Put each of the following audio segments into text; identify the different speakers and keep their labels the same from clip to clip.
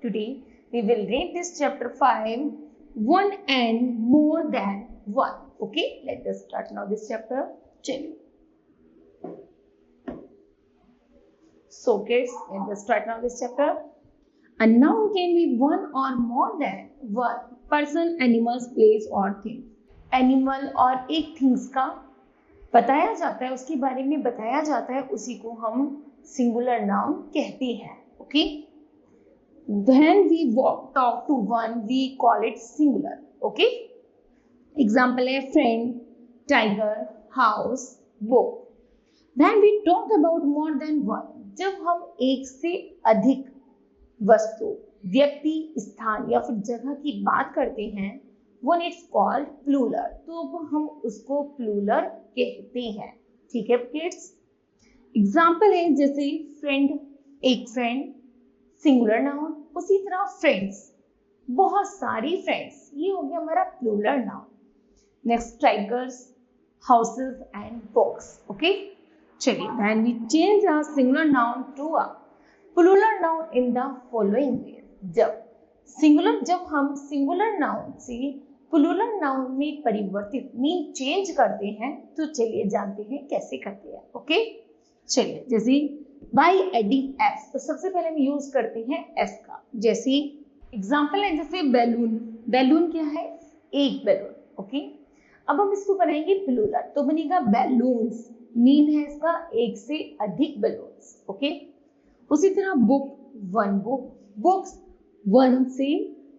Speaker 1: Today we will read this chapter 5, one and more than one. Okay, let us start now this chapter. Chalo. So kids, let us start now this chapter. A noun can be one or more than one person, animals, place or thing. Animal और एक things का बताया जाता है, उसके बारे में बताया जाता है, उसी को हम सिंगुलर नाउन कहते हैं. Okay, when we talk to one we call it singular. Okay, example है friend, tiger, house, book. When we talk about more than one, जब हम एक से अधिक वस्तु, व्यक्ति, स्थान या फिर जगह की बात करते हैं, वन इट्स कॉल्ड प्लूरल. तो हम उसको प्लूरल कहते हैं. ठीक है किड्स, एग्जाम्पल है जैसे फ्रेंड, एक फ्रेंड, सिंगुलर नाउन. उसी तरह फ्रेंड्स, बहुत सारी फ्रेंड्स, ये हो गया हमारा plural noun. Next tigers, houses and books. Okay, चलिए, when we change a singular noun to a plural noun in the following way. जब हम सिंगुलर नाउन से प्लूरल नाउन में परिवर्तित मीन चेंज करते हैं, तो चलिए जानते हैं कैसे करते हैं. ओके, चलिए, जैसे बाय एडिंग एस, तो सबसे पहले हम यूज करते हैं एस का. जैसे एग्जांपल है जैसे बैलून. बैलून क्या है? एक बैलून. ओके, अब हम इसको बनाएंगे प्लूरल, तो बनेगा बैलून्स. मीन है इसका एक से अधिक बैलून्स. ओके, उसी तरह book, one book. Books, one से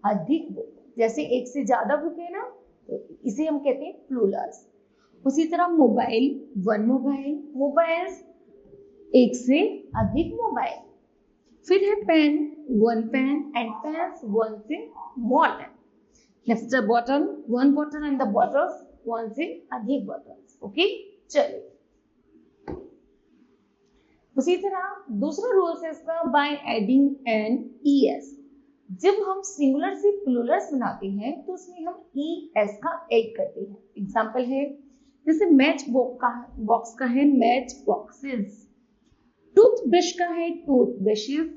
Speaker 1: अधिक बुक. जैसे एक से ज्यादा बुक है ना, तो इसे हम कहते हैं प्लूरल्स. उसी तरह मोबाइल, वन मोबाइल. मोबाइल्स, एक से अधिक मोबाइल. फिर है pen, one pen. And pens, one से मोर पेन. नेक्स्ट है bottle, one bottle. And the bottles, one से अधिक बॉटल्स. ओके, चलिए, उसी तरह दूसरा रूल है इसका बाय एडिंग एन ईएस. जब हम सिंगुलर से प्लूरल्स बनाते हैं, तो उसमें हम ईएस का ऐड करते हैं. एग्जांपल है जैसे मैच बॉक्स का है मैच बॉक्सेस. टूथब्रश का है टूथ ब्रशेस.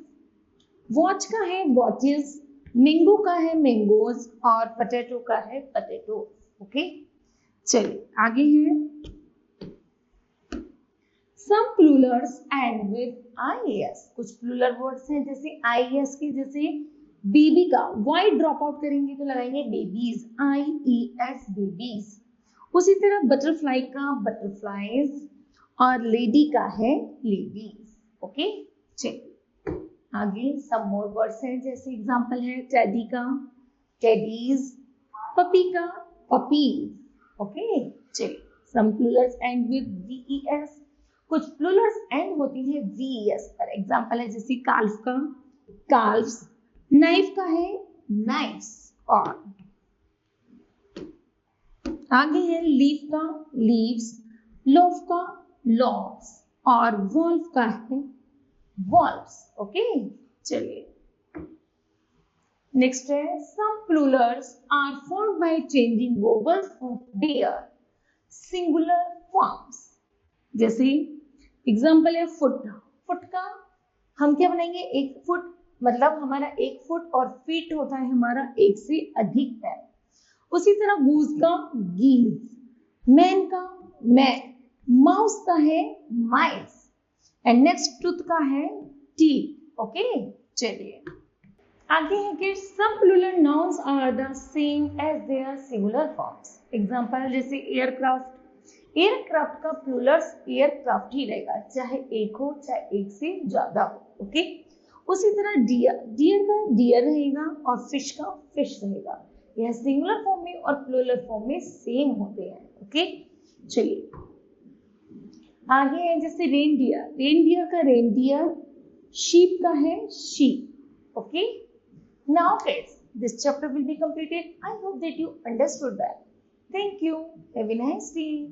Speaker 1: वॉच का है वॉचेस. मैंगो का है मैंगोज. और पोटैटो का है पोटैटो. ओके, चलिए आगे है some Plurals and with IS. कुछ प्लूरल वर्ड्स हैं जैसे आईएस के, जैसे बेबी का वाई ड्रॉप आउट करेंगे तो लगाएंगे बेबीज, IES बेबीज. उसी तरह बटरफ्लाई का बटरफ्लाईज. और लेडी का है लेडीज. ओके, चलिए आगे सम मोर वर्ड्स हैं जैसे एग्जांपल है टेडी का टेडीज. पपी का पपीज. ओके, चलिए सम प्लूरल्स एंड विद VES. कुछ प्लूरल्स एंड होती है VES पर. एग्जांपल है जैसे काल्फ का काल्व्स. नाइफ का है नाइफ्स. और आगे है लीफ का लीव्स. लोफ का लोव्स. और वॉल्फ का है वॉल्व्स. ओके, चलिए नेक्स्ट है some plurals are formed by changing vowels of their singular forms. जैसे एग्जांपल है फुट. फुट का हम क्या बनाएंगे? एक फुट, मतलब हमारा एक फुट, और फीट होता है हमारा एक से अधिक पैर. उसी तरह गूज का गीज. मैन का मैन. माउस का है माइस. एंड नेक्स्ट टूथ का है टीथ. ओके, चलिए आगे है कि some plural nouns are the same as their singular forms. Example जैसे एयरक्राफ्ट. एयरक्राफ्ट का प्लूरल्स एयरक्राफ्ट ही रहेगा, चाहे एक हो चाहे एक से ज्यादा हो. ओके, उसी तरह डियर. डियर का डियर रहेगा और फिश का फिश रहेगा. यह सिंगुलर फॉर्म में और प्लूरल फॉर्म में सेम होते हैं. ओके, चलिए आगे है जैसे रेनडियर. रेनडियर का रेनडियर. शीप का है sheep. Okay, now kids, this chapter will be completed. I hope that you understood that. Thank you. Have a nice day.